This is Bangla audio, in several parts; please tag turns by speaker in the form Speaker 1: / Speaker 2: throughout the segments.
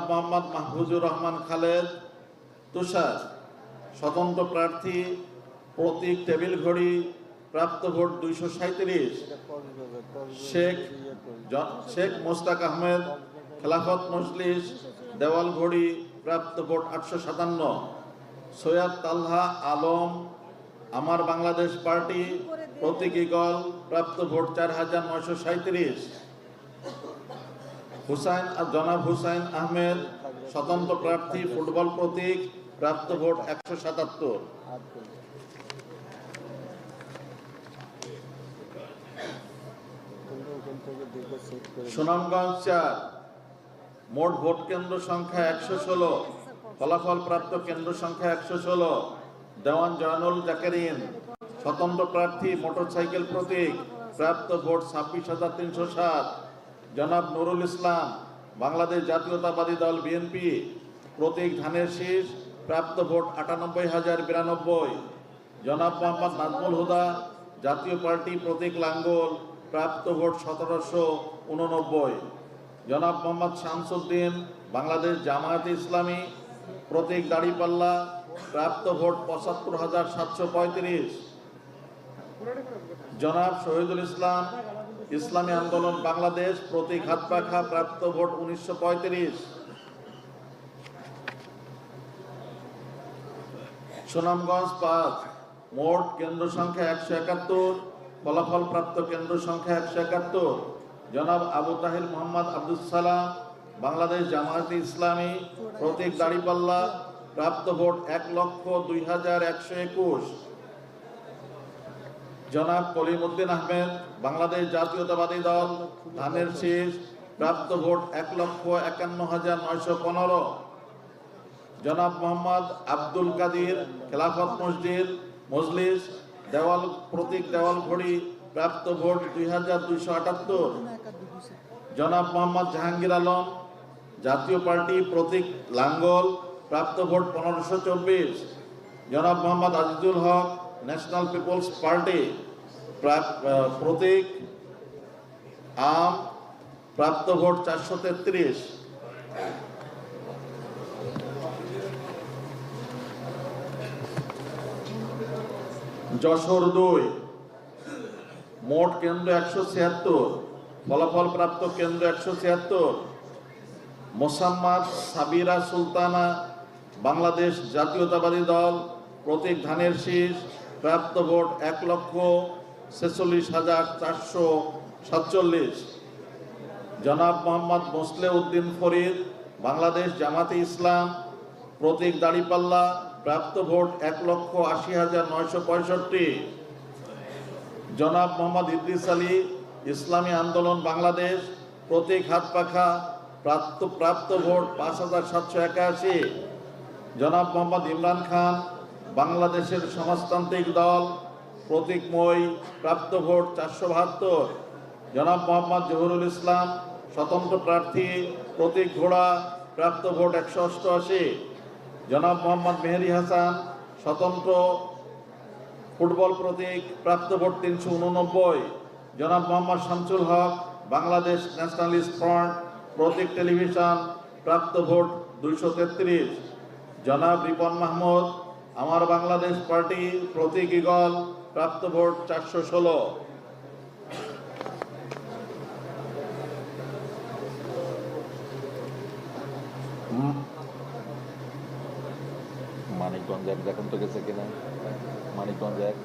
Speaker 1: মোহাম্মদ মাহফুজুর রহমান খালেদ তুষার, স্বতন্ত্র প্রার্থী প্রতীক টেবিল ঘড়ি, প্রাপ্ত ভোট 237। শেখ মোস্তাক আহমেদ খেলাফত মজলিস, দেওয়াল ঘড়ি, প্রাপ্ত ভোট 857। সৈয়দ তালহা আলম আমার বাংলাদেশ পার্টি, প্রতীক ইগল, প্রাপ্ত ভোট 4937। জনাব হুসাইন আহমেদ স্বতন্ত্র প্রার্থী ফুটবল প্রতীক, প্রাপ্ত ভোট 177। সুনামগঞ্জ 4, মোট ভোট কেন্দ্র সংখ্যা 116, ফলাফল প্রাপ্ত কেন্দ্র সংখ্যা 116। দেওয়ান জয়নুল জাকেরিন স্বতন্ত্র প্রার্থী মোটরসাইকেল প্রতীক, প্রাপ্ত ভোট 26,307। জনাব নুরুল ইসলাম বাংলাদেশ জাতীয়তাবাদী দল বিএনপি, প্রতীক ধানের শীষ, প্রাপ্ত ভোট 98,092। জনাব মোহাম্মদ নাজমুল হুদা জাতীয় পার্টি, প্রতীক লাঙ্গল, প্রাপ্ত ভোট 1789। জনাব মোহাম্মদ শামসুদ্দিন বাংলাদেশ জামায়াতে ইসলামী, প্রতীক দাড়িপাল্লা, প্রাপ্ত ভোট 75,735। জনাব শহীদুল ইসলাম ইসলামী আন্দোলন বাংলাদেশ, প্রতীক হাতপাখা, প্রাপ্ত ভোট 1935। সুনামগঞ্জ 5, মোট কেন্দ্র সংখ্যা 171, ফলাফল প্রাপ্ত কেন্দ্র সংখ্যা 171। জনাব আবু তাহির মোহাম্মদ আব্দুল সালাম বাংলাদেশ জামায়াতে ইসলামী, প্রতীক দাড়িপাল্লা, প্রাপ্ত ভোট 1,02,121। জনাব কলিমউদ্দিন আহমেদ বাংলাদেশ জাতীয়তাবাদী দল ধানের শীষ, প্রাপ্ত ভোট 1,51,915। জনাব মোহাম্মদ আব্দুল কাদির খেলাফত মজলিস, দেওয়াল প্রতীক দেওয়াল ঘড়ি, প্রাপ্ত ভোট 2,278। জনাব মোহাম্মদ জাহাঙ্গীর আলম জাতীয় পার্টি, প্রতীক লাঙ্গল, প্রাপ্ত ভোট 1524। জনাব মোহাম্মদ আজিজুল হক ন্যাশনাল পিপলস পার্টি, প্রতীক আম, প্রাপ্ত ভোট 433। যশোর 2, মোট কেন্দ্র 176, ফলাফল প্রাপ্ত কেন্দ্র 176। মোসাম্মদ সাবিরা সুলতানা বাংলাদেশ জাতীয়তাবাদী দল, প্রতীক ধানের শীষ, প্রাপ্ত ভোট 1,46,447। জনাব মোহাম্মদ মোসলে উদ্দিন ফরিদ বাংলাদেশ জামাতে ইসলাম, প্রতীক দাড়িপাল্লা, প্রাপ্ত ভোট 1,80,965। জনাব মোহাম্মদ ইদ্রিস আলী ইসলামী আন্দোলন বাংলাদেশ, প্রতীক হাতপাখা, প্রাপ্ত ভোট 5,781। জনাব মোহাম্মদ ইমরান খান বাংলাদেশের সমাজতান্ত্রিক দল, প্রতীক মই, প্রাপ্ত ভোট 472। জনাব মোহাম্মদ জহুরুল ইসলাম স্বতন্ত্র প্রার্থী, প্রতীক ঘোড়া, প্রাপ্ত ভোট 188। জনাব মোহাম্মদ মেহেদি হাসান স্বতন্ত্র ফুটবল প্রতীক, প্রাপ্ত ভোট 389। জনাব মোহাম্মদ শামসুল হক বাংলাদেশ ন্যাশনালিস্ট ফ্রন্ট, প্রতীক টেলিভিশন, প্রাপ্ত ভোট 233। জনাব রিপন মাহমুদ আমার বাংলাদেশ পার্টি, প্রতীক ইগল, প্রাপ্ত ভোট 416।
Speaker 2: মানিকগঞ্জ 1 দেখুন তো গেছে কিনা। মানিকগঞ্জ 1,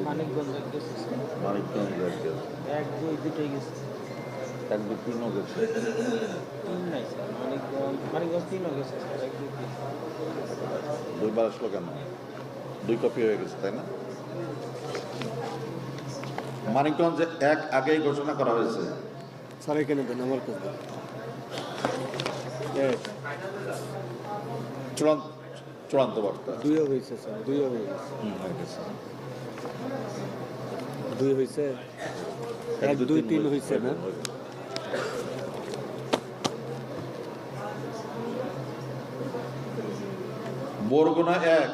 Speaker 3: মানিকগঞ্জ 1 2 দুটোই গেছে।
Speaker 2: 1 2 3ও গেছে।
Speaker 3: 3 নাই স্যার, মানিকগঞ্জ 3ও গেছে স্যার, 1 2 3।
Speaker 2: 2 বার আসলো কেন? 2 কপি হয়ে গেছে, তাই না?
Speaker 1: মানিকগঞ্জ 1 আগেই ঘোষণা করা হয়েছে।
Speaker 4: স্যার এখানে দেন আমার কাছে।
Speaker 1: চূড়ান্ত বার্তা
Speaker 4: 2 হয়েছে স্যার, 2 হয়ে গেছে।
Speaker 1: হয়ে গেছে।
Speaker 4: 2 হয়েছে, 1 2 3 হয়েছে না?
Speaker 1: বরগুনা 1,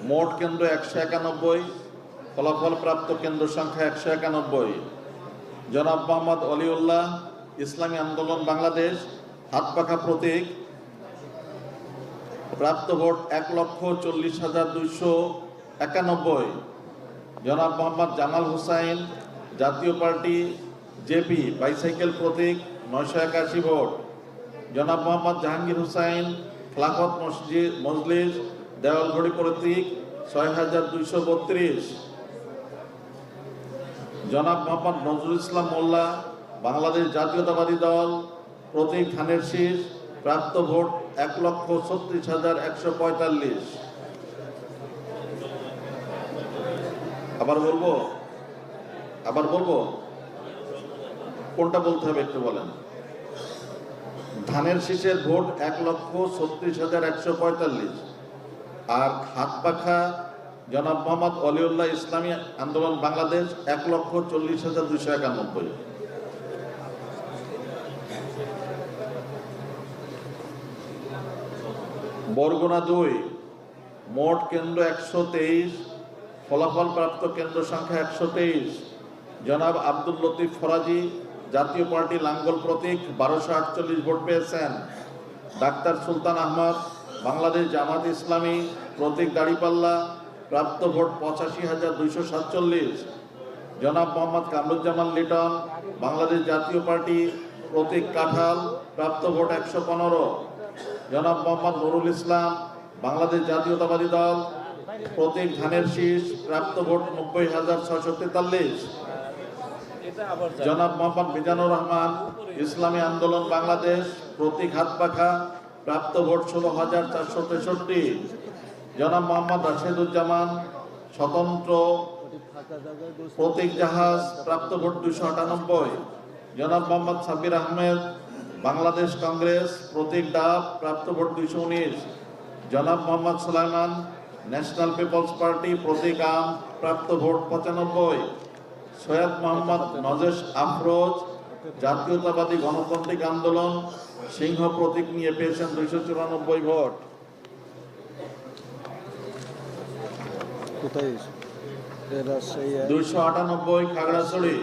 Speaker 1: মোট কেন্দ্র 191, ফলাফল প্রাপ্ত কেন্দ্র সংখ্যা 191। জনাব মোহাম্মদ অলিউল্লাহ ইসলামী আন্দোলন বাংলাদেশ, হাত পাখা প্রতীক, প্রাপ্ত ভোট 1,40,291। জনাব মোহাম্মদ জামাল হুসাইন, জাতীয় পার্টি জেপি, বাইসাইকেল প্রতীক 981 ভোট। জনাব মোহাম্মদ জাহাঙ্গীর হুসাইন, খেলাফত মজলিস, দেওয়ালঘড়ি প্রতীক 6,232। জনাব মোহাম্মদ নজরুল ইসলাম মোল্লা, বাংলাদেশ জাতীয়তাবাদী দল, প্রতীক ধানের শীষ, প্রাপ্ত ভোট 1,36,145। আবার বলবো কোনটা বলতে হবে একটু বলেন। ধানের শীষের ভোট 1,36,145, আর হাত পাখা জনাব মোহাম্মদ অলিউল্লাহ ইসলামী আন্দোলন বাংলাদেশ 1,40,291। বরগুনা 2, মোট কেন্দ্র 123, ফলাফল প্রাপ্ত কেন্দ্র সংখ্যা 123। জনাব আব্দুল লতিফ ফরাজি, জাতীয় পার্টি লাঙ্গল প্রতীক 1248 ভোট পেয়েছেন। ডাক্তার সুলতান আহমদ, বাংলাদেশ জামাত ইসলামী, প্রতীক দাড়িপাল্লা, প্রাপ্ত ভোট 85,247। জনাব মোহাম্মদ কামরুজ্জামান লিটন, বাংলাদেশ জাতীয় পার্টি, প্রতীক কাঁঠাল, প্রাপ্ত ভোট 115। জনাব মোহাম্মদ নুরুল ইসলাম, বাংলাদেশ জাতীয়তাবাদী দল, প্রতীক ধানের শীষ, প্রাপ্ত ভোট 90,643। জনাব মোহাম্মদ মিজানুর রহমান, ইসলামী আন্দোলন বাংলাদেশ, প্রতীক হাত পাখা, প্রাপ্ত ভোট 16,463। জনাব মোহাম্মদ রাশেদুজ্জামান, স্বতন্ত্র, প্রতীক জাহাজ, প্রাপ্ত ভোট 298। জনাব মোহাম্মদ সাব্বির আহমেদ, বাংলাদেশ কংগ্রেস, প্রতীক ডাব, প্রাপ্ত ভোট 219। জনাব Mohammad Sulaiman, National Peoples Party, প্রতীক আম, প্রাপ্ত ভোট 95। সৈয়দ মোহাম্মদ নজেশ আফরোজ, জাতীয়তাবাদী গণতান্ত্রিক আন্দোলন, সিংহ প্রতীক নিয়ে পেয়েছেন 294 ভোট।
Speaker 4: কোথায়?
Speaker 1: 298 খাগড়াছড়ি,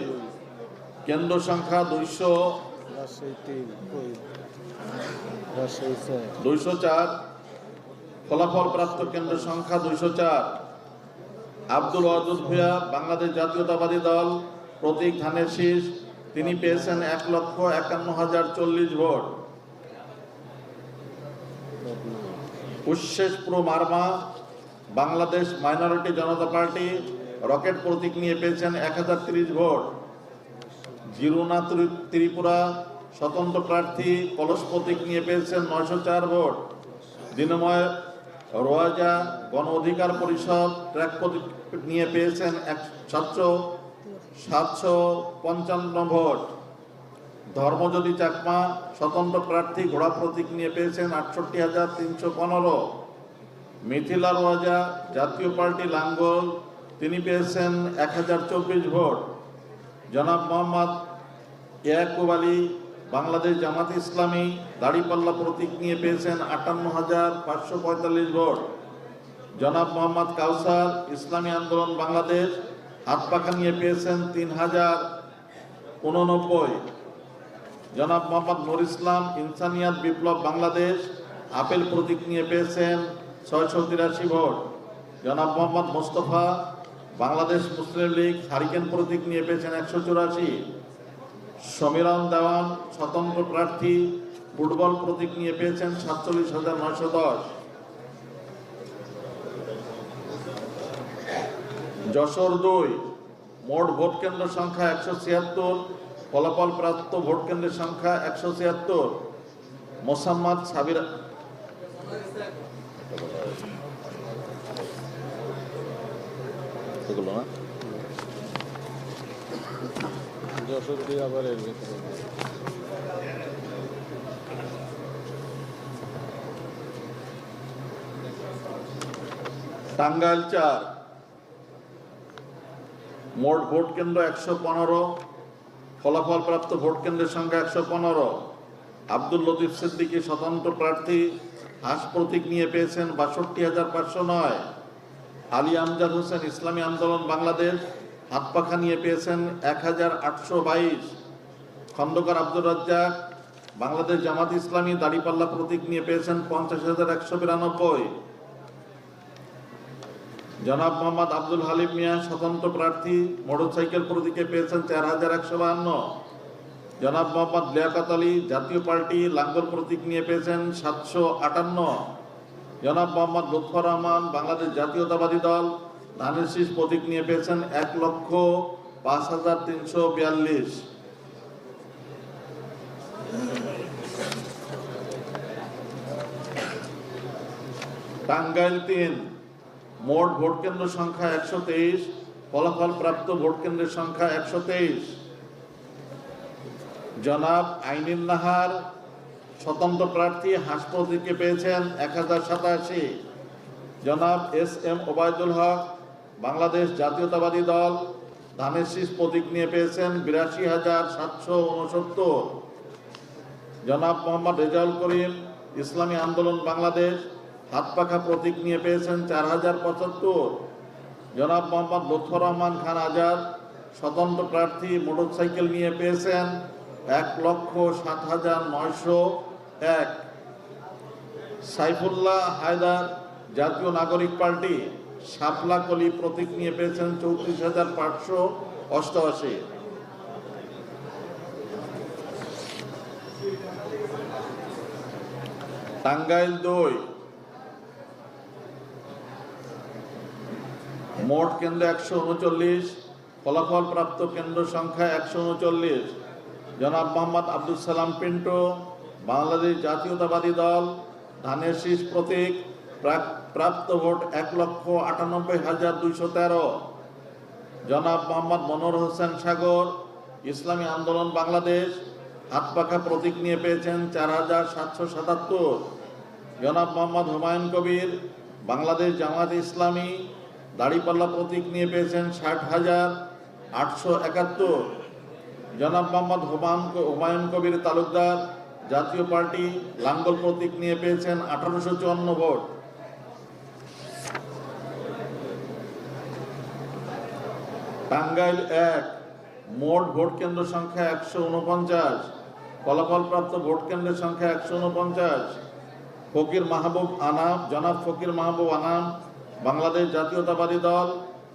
Speaker 1: কেন্দ্র সংখ্যা 204। ফলাফল প্রাপ্ত কেন্দ্র সংখ্যা 204। আব্দুল ওয়াদুদ ভূঁইয়া, বাংলাদেশ জাতীয়তাবাদী দল, প্রতীক ধানের শীষ, তিনি পেয়েছেন 1,51,040 vote. Uchchesh Pro Marma, Bangladesh Minority Janata Party, rocket প্রতীক নিয়ে পেয়েছেন 1030 ভোট। জিরুনা ত্রিপুরা, স্বতন্ত্র প্রার্থী, কলস প্রতীক নিয়ে পেয়েছেন 904 ভোট। দিনময় রোয়াজা, গণ অধিকার পরিষদ, ট্র্যাক প্রতীক নিয়ে পেয়েছেন 755 ভোট। ধর্মজ্যোতি চাকমা, স্বতন্ত্র প্রার্থী, ঘোড়া প্রতীক নিয়ে পেয়েছেন 68,315। মিথিলা রোয়াজা, জাতীয় পার্টি লাঙ্গল, তিনি পেয়েছেন 1024 ভোট। জনাব মোহাম্মদ ইয়াকুব আলী, বাংলাদেশ জামাত ইসলামী, দাড়িপাল্লা প্রতীক নিয়ে পেয়েছেন 58,545 ভোট। জনাব মোহাম্মদ কাউসার, ইসলামী আন্দোলন বাংলাদেশ, হাত পাখা নিয়ে পেয়েছেন 3,089। জনাব মোহাম্মদ নুর ইসলাম, ইনসানিয়াত বিপ্লব বাংলাদেশ, আপেল প্রতীক নিয়ে পেয়েছেন 683 ভোট। জনাব মোহাম্মদ মোস্তফা, বাংলাদেশ মুসলিম লীগ, হারিকেন প্রতীক নিয়ে পেয়েছেন 184। সমীরণ দেওয়ান, স্বতন্ত্র প্রার্থী, ফুটবল প্রতীক নিয়ে পেয়েছেন 47,910। যশোর 2, মোট ভোট কেন্দ্র সংখ্যা 176, ফলাফল প্রাপ্ত ভোট কেন্দ্রের সংখ্যা 176। মোসাম্মদ সাবির,
Speaker 2: এগুলো না
Speaker 4: যশোর দিয়ে আবার এর ভিতরে
Speaker 1: টাঙ্গাইল 4, মোট ভোট কেন্দ্র 115, ফলাফল প্রাপ্ত ভোট কেন্দ্রের সংখ্যা 115। আব্দুল লতিফ সিদ্দিকী, স্বতন্ত্র প্রার্থী, হাঁস প্রতীক নিয়ে পেয়েছেন 62,509। আলী আমজাদ হোসেন, ইসলামী আন্দোলন বাংলাদেশ, হাত পাখা নিয়ে পেয়েছেন 1,822। খন্দকার আব্দুর রাজ্জাক বাংলাদেশ জামাত ইসলামী দাড়িপাল্লা প্রতীক নিয়ে পেয়েছেন 50,192। জনাব মোহাম্মদ আব্দুল হালিম মিয়া স্বতন্ত্র প্রার্থী মোটরসাইকেল প্রতীকে পেয়েছেন 4,152। জনাব মোহাম্মদ লিয়াকত আলী জাতীয় পার্টি লাঙ্গল প্রতীক নিয়ে পেয়েছেন 758। জনাব মোহাম্মদ লুৎফর রহমান বাংলাদেশ জাতীয়তাবাদী দল ধানের শীষ প্রতীক নিয়ে পেয়েছেন 1,05,342। টাঙ্গাইল 3 মোট ভোট কেন্দ্র সংখ্যা 123, ফলাফল প্রাপ্ত ভোট কেন্দ্রের সংখ্যা 123। জনাব আইনুন নাহার স্বতন্ত্র প্রার্থী হাঁস প্রতীকে পেয়েছেন 1087। জনাব SM ওবায়দুল হক বাংলাদেশ জাতীয়তাবাদী দল ধানের শীষ প্রতীক নিয়ে পেয়েছেন 82,769। জনাব মোহাম্মদ রেজাউল করিম ইসলামী আন্দোলন বাংলাদেশ হাতপাখা প্রতীক নিয়ে পেয়েছেন 4,075। জনাব মোহাম্মদ লুৎফর রহমান খান আজাদ স্বতন্ত্র প্রার্থী মোটরসাইকেল নিয়ে পেয়েছেন 1,07,901। সাইফুল্লাহ হায়দার জাতীয় নাগরিক পার্টি শাপলা কলি প্রতীক নিয়ে পেয়েছেন 34,588। টাঙ্গাইল 2 মোট কেন্দ্র 139, ফলাফল প্রাপ্ত কেন্দ্র সংখ্যা 139। জনাব মোহাম্মদ আব্দুল সালাম পিন্টু বাংলাদেশ জাতীয়তাবাদী দল ধানের শীষ প্রতীক প্রাপ্ত ভোট 1,98,213। জনাব মোহাম্মদ মনোর হোসেন সাগর ইসলামী আন্দোলন বাংলাদেশ হাতপাখা প্রতীক নিয়ে পেয়েছেন 4,777। জনাব মোহাম্মদ হুমায়ুন কবির বাংলাদেশ জামাত ইসলামী দাড়িপাল্লা প্রতীক নিয়ে পেয়েছেন 60,871। জনাব মোহাম্মদ হুমায়ুন কবির তালুকদার জাতীয় পার্টি লাঙ্গল প্রতীক নিয়ে পেয়েছেন 1854 ভোট। টাঙ্গাইল 1 মোট ভোট কেন্দ্র সংখ্যা 149, ফলাফল প্রাপ্ত ভোট কেন্দ্রের সংখ্যা 149। ফকির মাহবুব আনাম জনাব ফকির মাহবুব আনাম বাংলাদেশ জাতীয়তাবাদী দল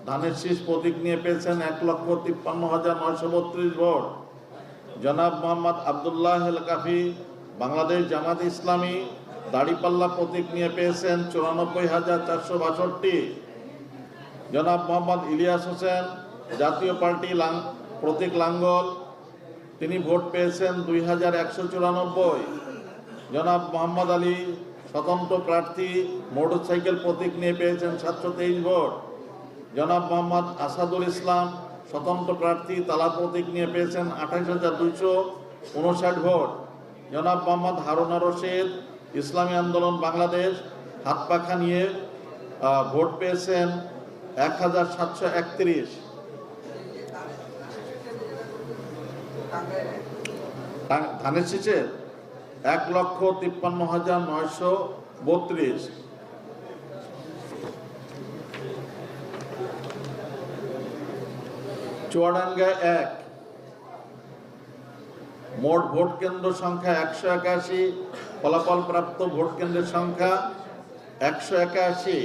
Speaker 1: ধানের শীষ প্রতীক নিয়ে পেয়েছেন 1,53,932 ভোট। জনাব মোহাম্মদ আবদুল্লাহ এল কাফি বাংলাদেশ জামাত ইসলামী দাড়িপাল্লা প্রতীক নিয়ে পেয়েছেন 94,462। জনাব মোহাম্মদ ইলিয়াস হোসেন জাতীয় পার্টি প্রতীক লাঙ্গল তিনি ভোট পেয়েছেন 2,194। জনাব মোহাম্মদ আলী স্বতন্ত্র প্রার্থী মোটরসাইকেল প্রতীক নিয়ে পেয়েছেন 723 ভোট। জনাব মোহাম্মদ আসাদুল ইসলাম স্বতন্ত্র প্রার্থী তালা প্রতীক নিয়ে পেয়েছেন 28,259 ভোট। জনাব মোহাম্মদ হারুনা রশিদ ইসলামী আন্দোলন বাংলাদেশ হাতপাখা নিয়ে ভোট পেয়েছেন 1,731। ধানের শীষের 1,53,932। চুয়াডাঙ্গা 1 মোট ভোট কেন্দ্র সংখ্যা 181, ফলাফল প্রাপ্ত ভোট কেন্দ্রের সংখ্যা 181।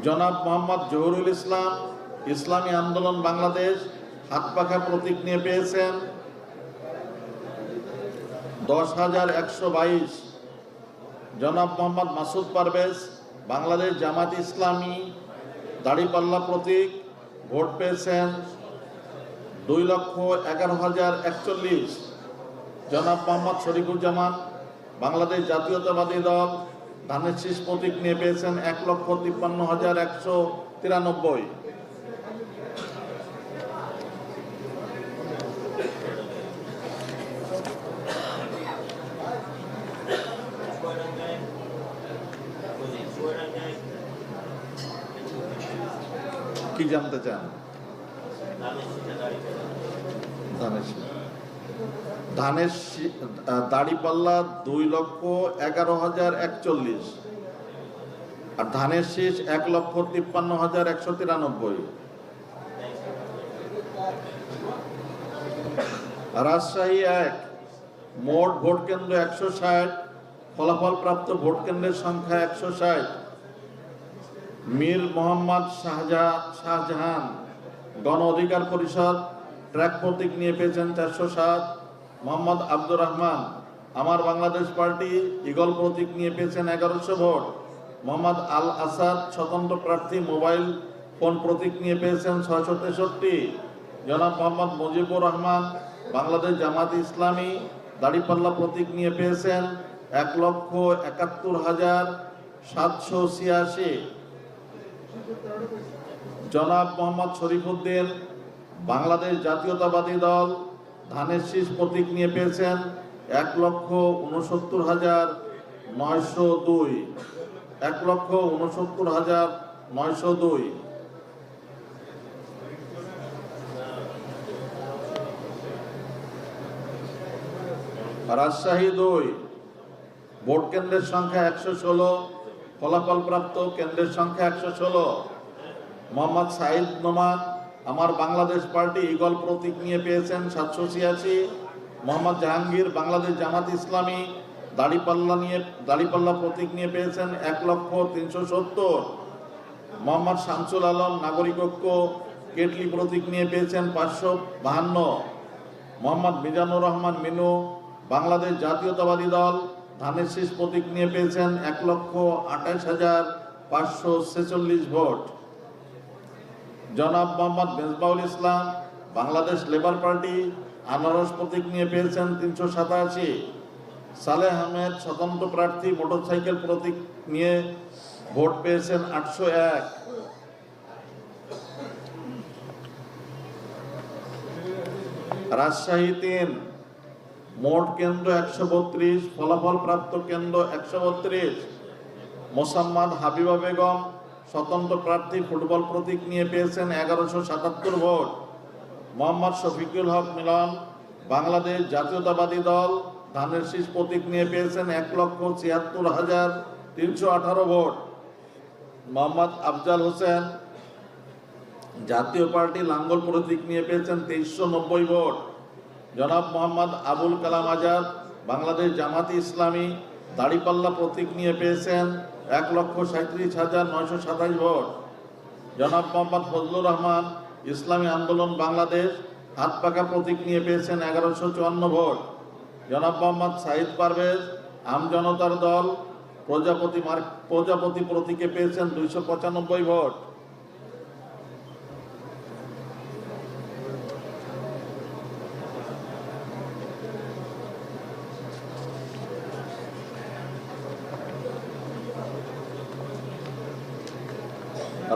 Speaker 1: জনাব মোহাম্মদ জহুরুল ইসলাম ইসলামী আন্দোলন বাংলাদেশ হাতপাখা প্রতীক নিয়ে পেয়েছেন 10,122। জনাব মোহাম্মদ মাসুদ পারভেজ বাংলাদেশ জামাত ইসলামী দাড়িপাল্লা প্রতীক ভোট পেয়েছেন 2,11,041। জনাব মোহাম্মদ শরীফুজ্জামান বাংলাদেশ জাতীয়তাবাদী দল ধানের শীষ প্রতীক নিয়ে পেয়েছেন 1,53,193। কি জানতে চান? ধানের দাড়িপাল্লা 2,11,041 আর ধানের শীষ 1,53,193। রাজশাহী ১, মোট ভোট কেন্দ্র ১৬০, ফলাফল প্রাপ্ত ভোট কেন্দ্রের সংখ্যা ১৬০। মীর মোহাম্মদ শাহজাহান গণ অধিকার পরিষদ ট্র্যাক প্রতীক নিয়ে পেয়েছেন ৪০৭। মোহাম্মদ আব্দুর রহমান আমার বাংলাদেশ পার্টি ঈগল প্রতীক নিয়ে পেয়েছেন ১১০০ ভোট। মোহাম্মদ আল আসাদ স্বতন্ত্র প্রার্থী মোবাইল ফোন প্রতীক নিয়ে পেয়েছেন ৬৬৩। জনাব মোহাম্মদ মুজিবুর রহমান বাংলাদেশ জামাত ইসলামী দাড়িপাল্লা প্রতীক নিয়ে পেয়েছেন ১,৭১,৭৮৬। জনাব মোহাম্মদ শরীফউদ্দিন বাংলাদেশ জাতীয়তাবাদী দল ধানের শীষ প্রতীক নিয়ে পেয়েছেন ১,৬৯,৯০২। ১,৬৯,৯০২। রাজশাহী ২, ভোট কেন্দ্রের সংখ্যা ১১৬, ফলাফল প্রাপ্ত কেন্দ্রের সংখ্যা ১১৬। মোহাম্মদ সাইদ নোমান আমার বাংলাদেশ পার্টি ঈগল প্রতীক নিয়ে পেয়েছেন ৭৮৬। মোহাম্মদ জাহাঙ্গীর বাংলাদেশ জামাত ইসলামী দাড়িপাল্লা প্রতীক নিয়ে পেয়েছেন ১,৩৭০,০০০। মোহাম্মদ শামসুল আলম নাগরিক ঐক্য কেটলি প্রতীক নিয়ে পেয়েছেন ৫৫২। মোহাম্মদ মিজানুর রহমান মিনু বাংলাদেশ জাতীয়তাবাদী দল ধানের শীষ প্রতীক নিয়ে পেয়েছেন ১,২৮,৫৪৬ ভোট। জনাব মোহাম্মদ মেজবাউল ইসলাম বাংলাদেশ লেবার পার্টি আনারস প্রতীক নিয়ে পেয়েছেন ৩৮৭। সালেহ আহমেদ স্বতন্ত্র প্রার্থী মোটরসাইকেল প্রতীক নিয়ে ভোট পেয়েছেন ৮০১। রাজশাহী ৩, মোট কেন্দ্র ১৩২, ফলাফল প্রাপ্ত কেন্দ্র ১৩২। মোসাম্মদ হাবিবা বেগম স্বতন্ত্র প্রার্থী ফুটবল প্রতীক নিয়ে পেয়েছেন ১১৭৭ ভোট। মোহাম্মদ শফিকুল হক মিলন বাংলাদেশ জাতীয়তাবাদী দল ধানের শীষ প্রতীক নিয়ে পেয়েছেন ১,৭৬,৩১৮ ভোট। মোহাম্মদ আফজাল হোসেন জাতীয় পার্টি লাঙ্গল প্রতীক নিয়ে পেয়েছেন ২৩৯০ ভোট। জনাব মোহাম্মদ আবুল কালাম আজাদ বাংলাদেশ জামাতি ইসলামী দাড়িপাল্লা প্রতীক নিয়ে পেয়েছেন ১,৩৭,৯২৭ ভোট। জনাব মোহাম্মদ ফজলুর রহমান ইসলামী আন্দোলন বাংলাদেশ হাত পাকা প্রতীক নিয়ে পেয়েছেন ১১৫৪ ভোট। জনাব মোহাম্মদ সাইদ পারভেজ আমজনতার দল প্রজাপতি প্রতীকে পেয়েছেন ২৯৫ ভোট।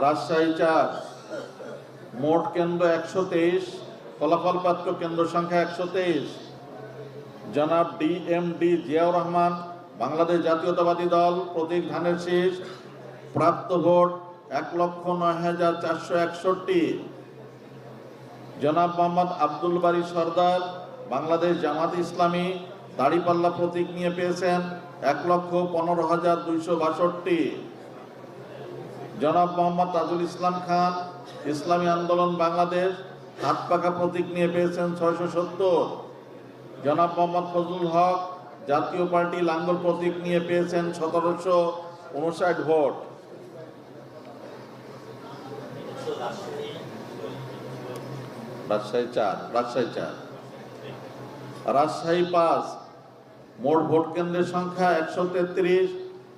Speaker 1: রাজশাহী ৪, মোট কেন্দ্র ১২৩, ফলাফল প্রাপ্ত কেন্দ্র সংখ্যা ১২৩। জনাব DMD জিয়াউর রহমান বাংলাদেশ জাতীয়তাবাদী দল প্রতীক ধানের শীষ প্রাপ্ত ভোট ১,০৯,৪৬১। জনাব মোহাম্মদ আব্দুল বারী সরদার বাংলাদেশ জামাত ইসলামী দাড়িপাল্লা প্রতীক নিয়ে পেয়েছেন ১,১৫,২৬২। জনাব মোহাম্মদ তাজুল ইসলাম খান ইসলামী আন্দোলন বাংলাদেশ হাত পাকা প্রতীক নিয়ে পেয়েছেন ৬৭০। জনাব মোহাম্মদ ফজলুল হক জাতীয় পার্টি লাঙ্গল প্রতীক নিয়ে পেয়েছেন ১৭৫৯ ভোট। রাজশাহী ৪, রাজশাহী ৫, মোট ভোট কেন্দ্রের সংখ্যা ১৩৩,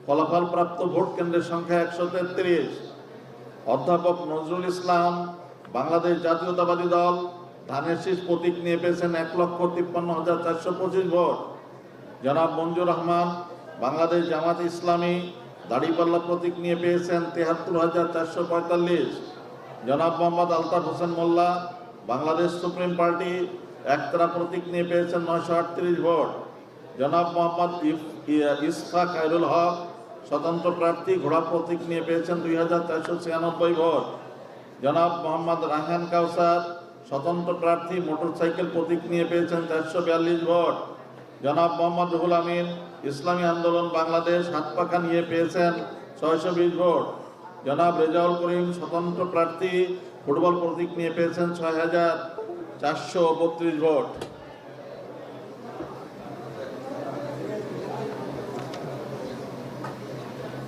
Speaker 1: ফলাফল প্রাপ্ত ভোট কেন্দ্রের সংখ্যা ১৩৩। অধ্যাপক নজরুল ইসলাম বাংলাদেশ জাতীয়তাবাদী দল ধানের শীষ প্রতীক নিয়ে পেয়েছেন ১,৫৩,৪২৫ ভোট। জনাব মঞ্জুর রহমান বাংলাদেশ জামাত ইসলামী দাড়িপাল্লা প্রতীক নিয়ে পেয়েছেন ৭৩,৪৪৫। জনাব মোহাম্মদ আলতাফ হোসেন মোল্লা বাংলাদেশ সুপ্রিম পার্টি একতারা প্রতীক নিয়ে পেয়েছেন ৯৩৮ ভোট। জনাব মোহাম্মদ ইসফা খায়রুল হক স্বতন্ত্র প্রার্থী ঘোড়া প্রতীক নিয়ে পেয়েছেন ২,৪৯৬ ভোট। জনাব মোহাম্মদ রায়হান কাউসার স্বতন্ত্র প্রার্থী মোটরসাইকেল প্রতীক নিয়ে পেয়েছেন ৪৪২ ভোট। জনাব মোহাম্মদ রুহুল আমিন ইসলামী আন্দোলন বাংলাদেশ হাত পাখা নিয়ে পেয়েছেন ৬২০ ভোট। জনাব রেজাউল করিম স্বতন্ত্র প্রার্থী ফুটবল প্রতীক নিয়ে পেয়েছেন ৬,৪৩২ ভোট।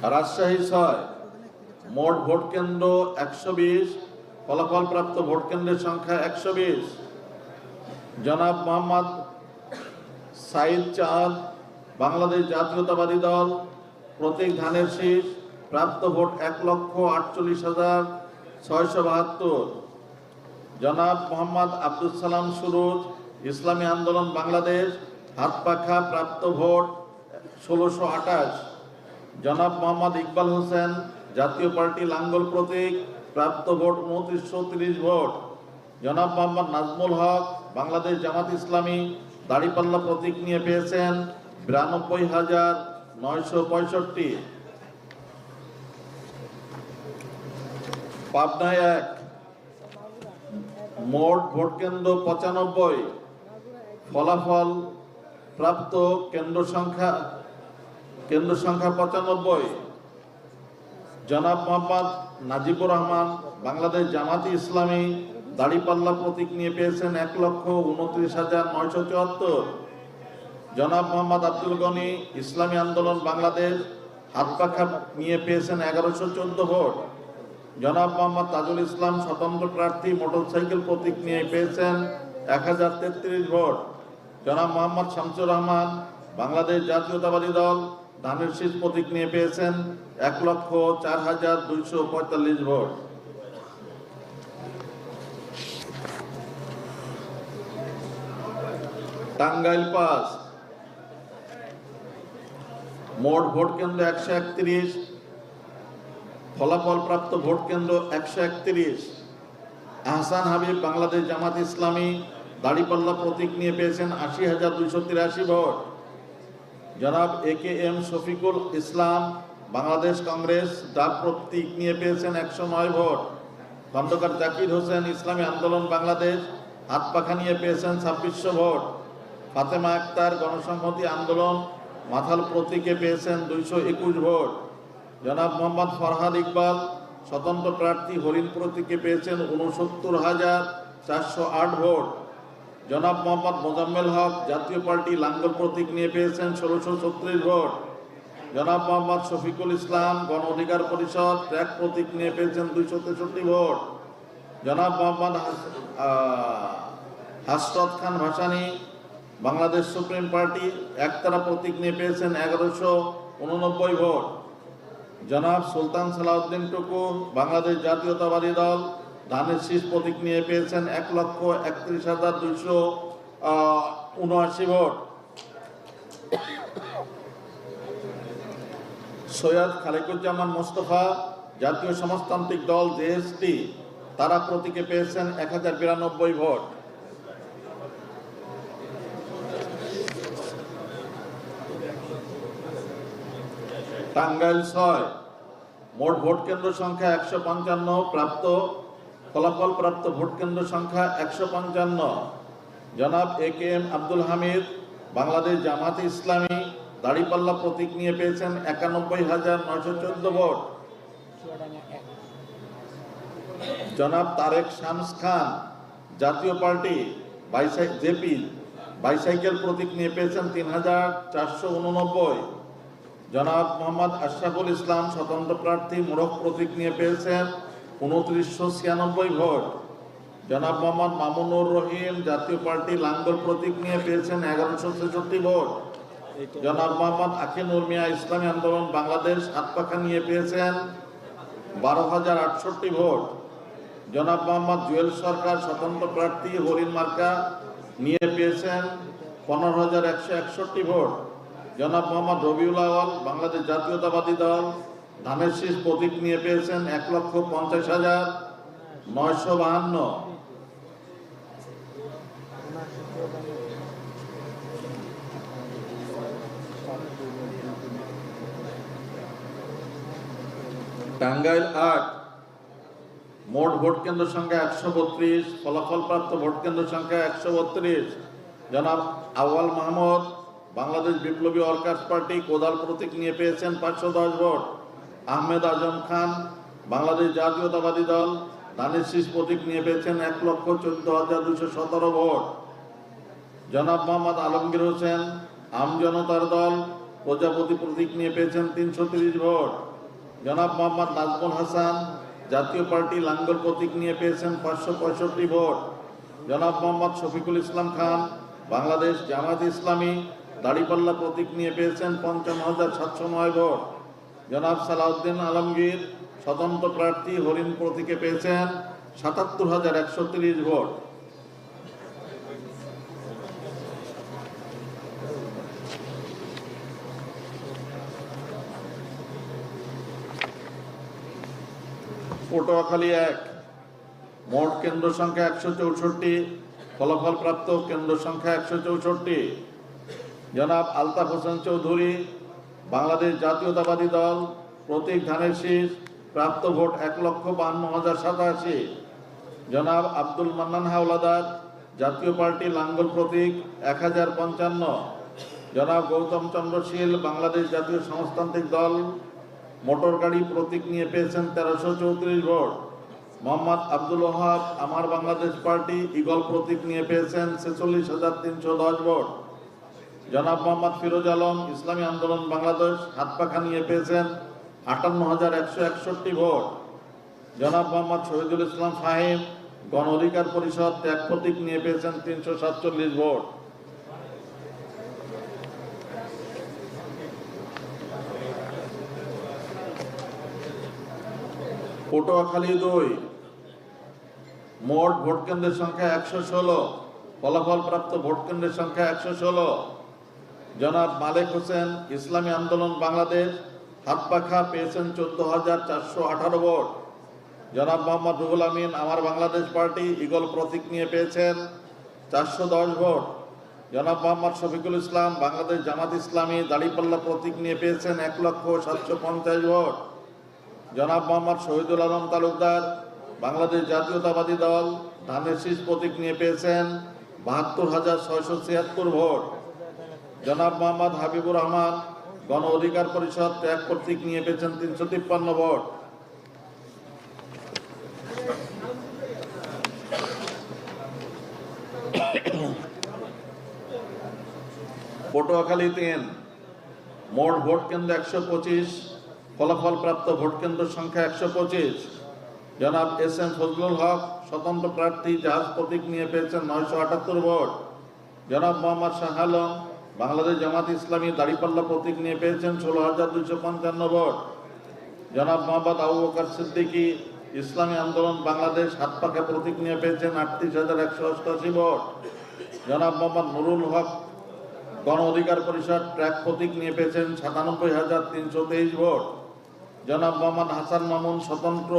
Speaker 1: রাজশাহী 6, মোট ভোট কেন্দ্র 120, ফলাফল প্রাপ্ত ভোট কেন্দ্রের সংখ্যা 120। জনাব মোহাম্মদ সাইদ চাঁদ, বাংলাদেশ জাতীয়তাবাদী দল, প্রতীক ধানের শীষ, প্রাপ্ত ভোট 1,48,672। জনাব মোহাম্মদ আব্দুল সালাম সুরুজ, ইসলামী আন্দোলন বাংলাদেশ, হাতপাখা, প্রাপ্ত ভোট 1,628। জনাব মোহাম্মদ ইকবাল হোসেন, জাতীয় পার্টি লাঙ্গল প্রতীক, প্রাপ্ত ভোট 2930 ভোট। জনাব মোহাম্মদ নাজমুল হক, বাংলাদেশ জামাত ইসলামী, দাড়িপাল্লা প্রতীক নিয়ে পেয়েছেন 92,965। পাবনায় 1, মোট ভোট কেন্দ্র 95, ফলাফল প্রাপ্ত কেন্দ্র সংখ্যা 95। জনাব মোহাম্মদ নাজিবুর রহমান, বাংলাদেশ জামাতি ইসলামী, দাড়িপাল্লা প্রতীক নিয়ে পেয়েছেন 1,29,974। জনাব মোহাম্মদ আব্দুল গনি, ইসলামী আন্দোলন বাংলাদেশ, হাতপাখা নিয়ে পেয়েছেন 1114 ভোট। জনাব মোহাম্মদ তাজুল ইসলাম, স্বতন্ত্র প্রার্থী, মোটরসাইকেল প্রতীক নিয়ে পেয়েছেন 1033 ভোট। জনাব মোহাম্মদ শামসুর রহমান, বাংলাদেশ জাতীয়তাবাদী দল, ধানের শীষ প্রতীক নিয়ে পেয়েছেন 1,04,245 ভোট। টাঙ্গাইল 5, মোট ভোট কেন্দ্র 131, ফলাফল প্রাপ্ত ভোট কেন্দ্র 131। আহসান হাবিব, বাংলাদেশ জামাত ইসলামী, দাড়িপাল্লা প্রতীক নিয়ে পেয়েছেন 80,283 ভোট। জনাব AKM শফিকুল ইসলাম, বাংলাদেশ কংগ্রেস, ডাক প্রতীক নিয়ে পেয়েছেন 109 ভোট। খন্দকার জাকির হোসেন, ইসলামী আন্দোলন বাংলাদেশ, হাতপাখা নিয়ে পেয়েছেন 2600 ভোট। ফাতেমা আক্তার, গণসংহতি আন্দোলন, মাথাল প্রতীকে পেয়েছেন 221 ভোট। জনাব মোহাম্মদ ফরহাদ ইকবাল, স্বতন্ত্র প্রার্থী, হরিণ প্রতীকে পেয়েছেন 69,408 ভোট। জনাব মোহাম্মদ মোজাম্মেল হক, জাতীয় পার্টি লাঙ্গল প্রতীক নিয়ে পেয়েছেন 1636 ভোট। জনাব মোহাম্মদ শফিকুল ইসলাম, গণ অধিকার পরিষদ, ট্র্যাক প্রতীক নিয়ে পেয়েছেন 263 ভোট। জনাব মোহাম্মদ হাসরত খান ভাসানী, বাংলাদেশ সুপ্রিম পার্টি, একতারা প্রতীক নিয়ে পেয়েছেন 1189 ভোট। জনাব সুলতান সালাউদ্দিন টুকু, বাংলাদেশ জাতীয়তাবাদী দল, ধানের শীষ প্রতীক নিয়ে পেয়েছেন 1,31,279 ভোট। সৈয়দ খালিকুজ্জামান মোস্তফা, জাতীয় সমাজতান্ত্রিক দল JST, তারা প্রতীকে পেয়েছেন 1092 ভোট। টাঙ্গাইল 6, মোট ভোট কেন্দ্র সংখ্যা 155, ফলাফল প্রাপ্ত ভোট কেন্দ্র সংখ্যা 155। জনাব AKM আব্দুল হামিদ, বাংলাদেশ জামাতে ইসলামী, দাড়িপাল্লা প্রতীক নিয়ে পেয়েছেন 91,914 ভোট। জনাব তারেক শামস খান, জাতীয় পার্টি, জেপি, বাইসাইকেল প্রতীক নিয়ে পেয়েছেন 3,489। জনাব মোহাম্মদ আশরাফুল ইসলাম, স্বতন্ত্র প্রার্থী, মোরগ প্রতীক নিয়ে পেয়েছেন 2996 ভোট। জনাব মোহাম্মদ মামুনুর রহিম, জাতীয় পার্টি লাঙ্গল প্রতীক নিয়ে পেয়েছেন 1166 ভোট। জনাব মোহাম্মদ আখিনুর মিয়া, ইসলামী আন্দোলন বাংলাদেশ, হাতপাখা নিয়ে পেয়েছেন 12,068 ভোট। জনাব মোহাম্মদ জুয়েল সরকার, স্বতন্ত্র প্রার্থী, হরিণ মার্কা নিয়ে পেয়েছেন 15,161 ভোট। জনাব মোহাম্মদ রবিউল আওয়াল, বাংলাদেশ জাতীয়তাবাদী দল, ধানের শীষ প্রতীক নিয়ে পেয়েছেন 1,50,952। টাঙ্গাইল 8, মোট ভোট কেন্দ্র সংখ্যা 132, ফলাফল প্রাপ্ত ভোট কেন্দ্র সংখ্যা 132। জনাব আউয়াল মাহমুদ, বাংলাদেশ বিপ্লবী ওয়ার্কার্স পার্টি, কোদাল প্রতীক নিয়ে পেয়েছেন 510 ভোট। আহমেদ আজম খান, বাংলাদেশ জাতীয়তাবাদী দল, ধানের শীষ প্রতীক নিয়ে পেয়েছেন 1,14,217 ভোট। জনাব মোহাম্মদ আলমগীর হোসেন, আম জনতার দল, প্রজাপতি প্রতীক নিয়ে পেয়েছেন 330 ভোট। জনাব মোহাম্মদ নাজমুল হাসান জাতীয় পার্টি লাঙ্গল প্রতীক নিয়ে পেয়েছেন 565 ভোট। জনাব মোহাম্মদ শফিকুল ইসলাম খান বাংলাদেশ জামাত ইসলামী দাড়িপাল্লা প্রতীক নিয়ে পেয়েছেন 55,709 ভোট। জনাব সালাউদ্দিন আলমগীর স্বতন্ত্র প্রার্থী হরিণ প্রতীকে পেয়েছেন 77,130 ভোট। পটুয়াখালী 1 মোট কেন্দ্র সংখ্যা 164, ফলাফল প্রাপ্ত কেন্দ্র সংখ্যা 164। জনাব আলতাফ হোসেন চৌধুরী বাংলাদেশ জাতীয়তাবাদী দল প্রতীক ধানের শীষ প্রাপ্ত ভোট 1,52,087। জনাব আব্দুল মান্নান হাওলাদার জাতীয় পার্টি লাঙ্গল প্রতীক 1055। জনাব গৌতম চন্দ্র শীল বাংলাদেশ জাতীয় সমাজতান্ত্রিক দল মোটর গাড়ি প্রতীক নিয়ে পেয়েছেন 1334 ভোট। মোহাম্মদ আব্দুল ওহাব আমার বাংলাদেশ পার্টি ঈগল প্রতীক নিয়ে পেয়েছেন 46,310 ভোট। জনাব মোহাম্মদ ফিরোজ আলম ইসলামী আন্দোলন বাংলাদেশ হাতপাখা নিয়ে পেয়েছেন 58,161 ভোট। জনাব মোহাম্মদ শহীদুল ইসলাম ফাহিম গণ অধিকার পরিষদ ত্যাগ প্রতীক নিয়ে পেয়েছেন 347 ভোট। পটুয়াখালী 2 মোট ভোট কেন্দ্রের সংখ্যা 116, ফলাফল প্রাপ্ত ভোট কেন্দ্রের সংখ্যা 116। জনাব মালেক হোসেন ইসলামী আন্দোলন বাংলাদেশ হাতপাখা পেয়েছেন 14,418 ভোট। জনাব মোহাম্মদ রুহুল আমিন আমার বাংলাদেশ পার্টি ঈগল প্রতীক নিয়ে পেয়েছেন 410 ভোট। জনাব মোহাম্মদ শফিকুল ইসলাম বাংলাদেশ জামাত ইসলামী দাড়িপাল্লা প্রতীক নিয়ে পেয়েছেন 1,750 ভোট। জনাব মোহাম্মদ শহীদুল আলম তালুকদার বাংলাদেশ জাতীয়তাবাদী দল ধানের শীষ প্রতীক নিয়ে পেয়েছেন 72,676 ভোট। জনাব মোহাম্মদ হাবিবুর রহমান গণ অধিকার পরিষদ ত্যাগ প্রতীক নিয়ে পেয়েছেন 353 ভোট। পটুয়াখালী 3 মোট ভোট কেন্দ্র 125, ফলাফল প্রাপ্ত ভোট কেন্দ্র সংখ্যা 125। জনাব এস এম ফজলুল হক স্বতন্ত্র প্রার্থী জাহাজ প্রতীক নিয়ে পেয়েছেন 978 ভোট। জনাব মোহাম্মদ শাহ আলম বাংলাদেশ জামাত ইসলামী দাড়িপাল্লা প্রতীক নিয়ে পেয়েছেন 16,255 ভোট। জনাব মোহাম্মদ আবু বকর সিদ্দিকী ইসলামী আন্দোলন বাংলাদেশ হাতপাখা প্রতীক নিয়ে পেয়েছেন 38,188 ভোট। জনাব মোহাম্মদ নুরুল হক গণ অধিকার পরিষদ ট্র্যাক প্রতীক নিয়ে পেয়েছেন 97,323 ভোট। জনাব মোহাম্মদ হাসান মামুন স্বতন্ত্র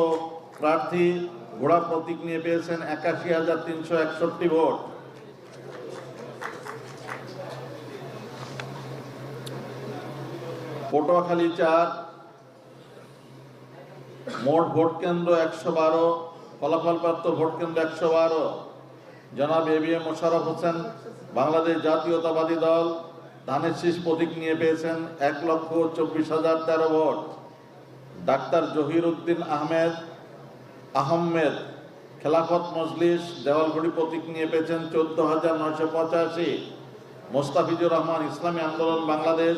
Speaker 1: প্রার্থী ঘোড়া প্রতীক নিয়ে পেয়েছেন 81,361 ভোট। পটুয়াখালী 4 মোট ভোট কেন্দ্র 112, ফলাফল প্রাপ্ত ভোট কেন্দ্র 112। জনাব এবিএম মোশাররফ হোসেন বাংলাদেশ জাতীয়তাবাদী দল ধানের শীষ প্রতীক নিয়ে পেয়েছেন 1,24,013 ভোট। ডাক্তার জহির উদ্দিন আহমেদ খেলাফত মজলিস দেওয়ালঘড়ি প্রতীক নিয়ে পেয়েছেন 14,985। মোস্তাফিজুর রহমান ইসলামী আন্দোলন বাংলাদেশ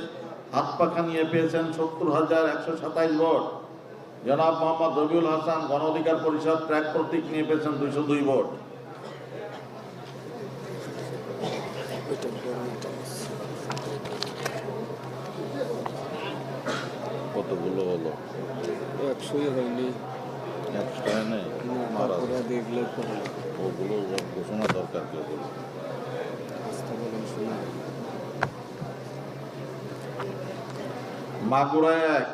Speaker 1: হাতপাখা নিয়ে পেয়েছেন 70,127 ভোট। জনাব মোহাম্মদ রবিউল হাসান গণ অধিকার পরিষদ ট্র্যাক প্রতীক নিয়ে পেয়েছেন 202 ভোট।
Speaker 2: কতগুলো হলো?
Speaker 4: 100 হয়নি।
Speaker 2: 100 নেই, মারা
Speaker 4: ওরা দেখলে পরে
Speaker 2: ওগুলো ঘোষণা দরকার কেউ করবে।
Speaker 4: আস্থা বলেন শুনে
Speaker 1: মাগুরায় 1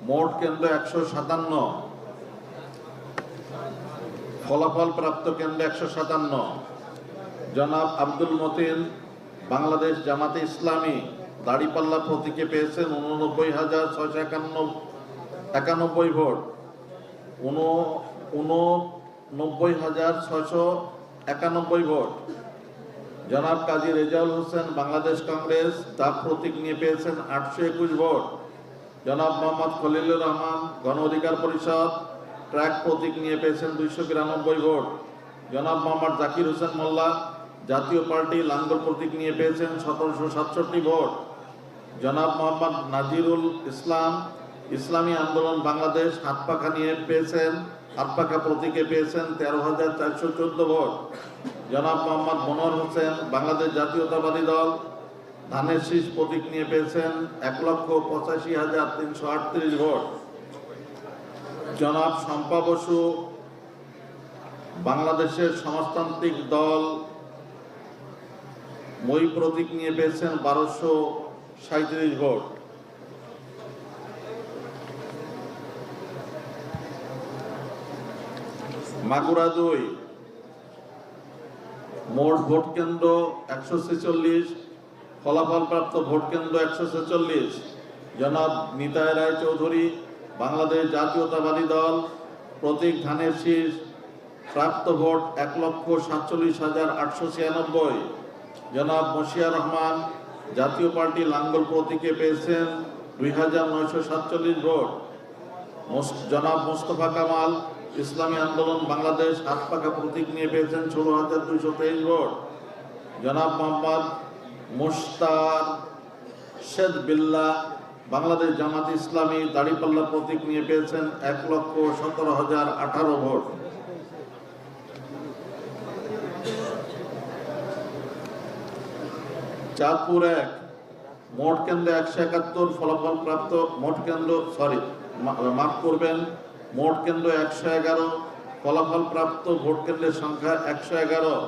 Speaker 1: মোট কেন্দ্র 157, ফলাফল প্রাপ্ত কেন্দ্র 157। জনাব আব্দুল মতিন বাংলাদেশ জামাতে ইসলামী দাড়িপাল্লা প্রতীকে পেয়েছেন 89,691 ভোট। 89,691 ভোট। জনাব কাজী রেজাউল হোসেন বাংলাদেশ কংগ্রেস দাব প্রতীক নিয়ে পেয়েছেন 821 ভোট। জনাব মোহাম্মদ খলিলুর রহমান গণ অধিকার পরিষদ ট্র্যাক প্রতীক নিয়ে পেয়েছেন 292 ভোট। জনাব মোহাম্মদ জাকির হোসেন মোল্লা জাতীয় পার্টি লাঙ্গল প্রতীক নিয়ে পেয়েছেন 1767 ভোট। জনাব মোহাম্মদ নাজিরুল ইসলাম ইসলামী আন্দোলন বাংলাদেশ হাত পাখা নিয়ে পেয়েছেন, হাত পাখা প্রতীকে পেয়েছেন 13,414 ভোট। জনাব মোহাম্মদ মনোয়ার হোসেন বাংলাদেশ জাতীয়তাবাদী দল ধানের শীষ প্রতীক নিয়ে পেয়েছেন 1,85,338 ভোট। জনাব শম্পা বসু বাংলাদেশের সমাজতান্ত্রিক দল মই প্রতীক নিয়ে পেয়েছেন 1,237 ভোট। মাগুরা 2 মোট ভোট কেন্দ্র 146, ফলাফল প্রাপ্ত ভোট কেন্দ্র 146। জনাব নিতাই রায় চৌধুরী বাংলাদেশ জাতীয়তাবাদী দল প্রতীক ধানের শীষ প্রাপ্ত ভোট 1,47,896। জনাব মশিয়া রহমান জাতীয় পার্টি লাঙ্গল প্রতীকে পেয়েছেন 2,947 ভোট। জনাব মোস্তফা কামাল ইসলামী আন্দোলন বাংলাদেশ হাত পাখা প্রতীক নিয়ে পেয়েছেন 16,223 ভোট। জনাব মোহাম্মদ মুশতার শেদ বিল্লাহ বাংলাদেশ জামাত ইসলামী দাড়িপাল্লা প্রতীক নিয়ে পেয়েছেন 1,17,018 ভোট। চাঁদপুর 1 মোট কেন্দ্রে 171, ফলাফল প্রাপ্ত মোট কেন্দ্র মাফ করবেন, মোট কেন্দ্র 111, ফলাফল প্রাপ্ত ভোট কেন্দ্রের সংখ্যা 111।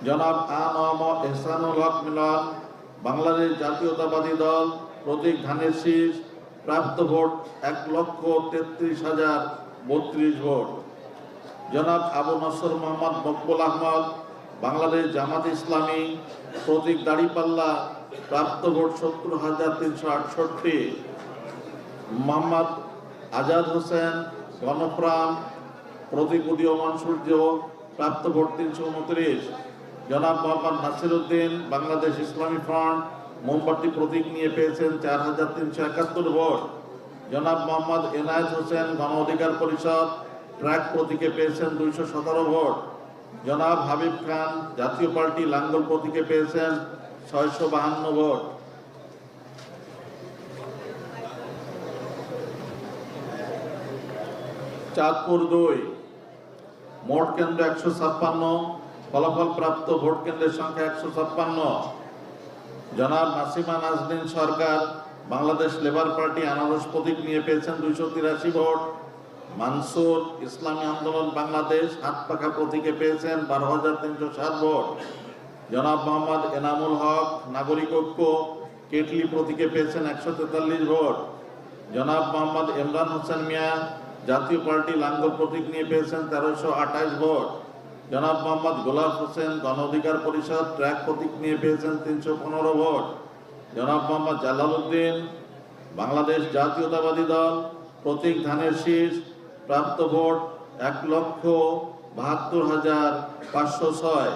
Speaker 1: জনাব আ.ন.ম এহসানুল হক মিলন বাংলাদেশ জাতীয়তাবাদী দল প্রতীক ধানের শীষ প্রাপ্ত ভোট 1,33,032 ভোট। জনাব আবু নসর মোহাম্মদ মকবুল আহমদ বাংলাদেশ জামাত ইসলামী প্রতীক দাড়িপাল্লা প্রাপ্ত ভোট 70,368। মোহাম্মদ আজাদ হোসেন গণপ্রাণ প্রতীক উদীয়মান সূর্য প্রাপ্ত ভোট 329। জনাব মোহাম্মদ নাসির উদ্দিন বাংলাদেশ ইসলামী ফ্রন্ট মোমবাতি প্রতীক নিয়ে পেয়েছেন 4,371 ভোট। জনাব মোহাম্মদ এনায়েত হোসেন গণ অধিকার পরিষদ ট্র্যাক প্রতীকে পেয়েছেন 217 ভোট। জনাব হাবিব খান জাতীয় পার্টি লাঙ্গল প্রতীকে পেয়েছেন 652 ভোট। চাঁদপুর 2 মোট কেন্দ্র 156, ফলাফল প্রাপ্ত ভোট কেন্দ্রের সংখ্যা 156। জনাব নাসিমা নাজনীন সরকার বাংলাদেশ লেবার পার্টি আনারস প্রতীক নিয়ে পেয়েছেন 283 ভোট। মানসুর ইসলামী আন্দোলন বাংলাদেশ হাত পাখা প্রতীকে পেয়েছেন 12,307 ভোট। জনাব মোহাম্মদ এনামুল হক নাগরিক ঐক্য কেটলি প্রতীকে পেয়েছেন 143 ভোট। জনাব মোহাম্মদ ইমরান হোসেন মিয়া জাতীয় পার্টি লাঙ্গল প্রতীক নিয়ে পেয়েছেন 1328 ভোট। জনাব মোহাম্মদ গোলাম হোসেন গণ অধিকার পরিষদ ট্র্যাক প্রতীক নিয়ে পেয়েছেন 315 ভোট। জনাব মোহাম্মদ জালালউদ্দিন বাংলাদেশ জাতীয়তাবাদী দল প্রতীক ধানের শীষ প্রাপ্ত ভোট 1,72,506।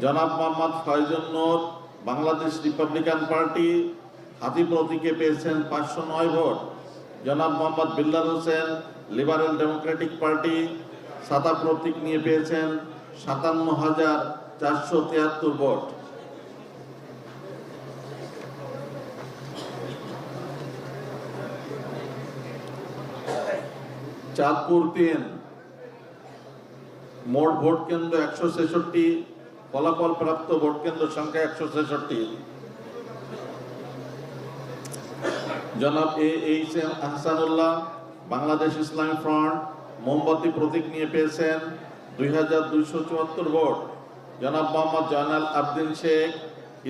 Speaker 1: জনাব মোহাম্মদ ফয়জুন নূর বাংলাদেশ রিপাবলিকান পার্টি হাতি প্রতীকে পেয়েছেন 509 ভোট। জনাব Mohammad Billal Hossain liberal Democratic party সাদা প্রতীক নিয়ে পেয়েছেন 57,473 ভোট। চাঁদপুর 3 মোট ভোট কেন্দ্র 166, ফলাফল প্রাপ্ত ভোট কেন্দ্র সংখ্যা 166। জনাব A.H.M. আহসানুল্লাহ বাংলাদেশ ইসলামী ফ্রন্ট মোমবাতি প্রতীক নিয়ে পেয়েছেন 2,274 ভোট। জনাব মোহাম্মদ জয়নাল আবদিন শেখ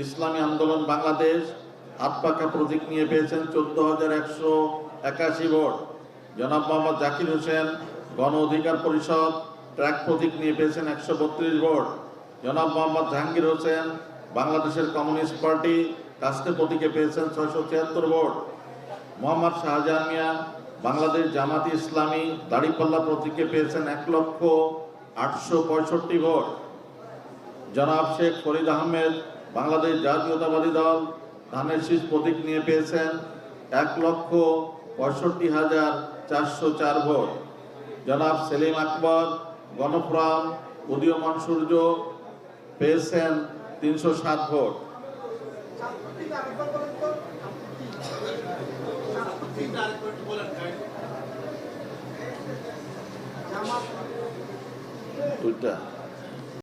Speaker 1: ইসলামী আন্দোলন বাংলাদেশ হাত পাখা প্রতীক নিয়ে পেয়েছেন 14,181 ভোট। জনাব মোহাম্মদ জাকির হোসেন গণ অধিকার পরিষদ ট্র্যাক প্রতীক নিয়ে পেয়েছেন 132 ভোট। জনাব মোহাম্মদ জাহাঙ্গীর হোসেন বাংলাদেশের কমিউনিস্ট পার্টি কাস্তে প্রতীকে পেয়েছেন 676 ভোট। মোহাম্মদ শাহজাহান মিয়া বাংলাদেশ জামাত ইসলামী দাড়িপাল্লা প্রতীকে পেয়েছেন 1,865 ভোট। জনাব শেখ ফরিদ আহমেদ বাংলাদেশ জাতীয়তাবাদী দল ধানের শীষ প্রতীক নিয়ে পেয়েছেন 1,65,404 ভোট। জনাব সেলিম আকবর গণফ্রাম উদীয়মান সূর্য পেয়েছেন 307 ভোট। দুইটা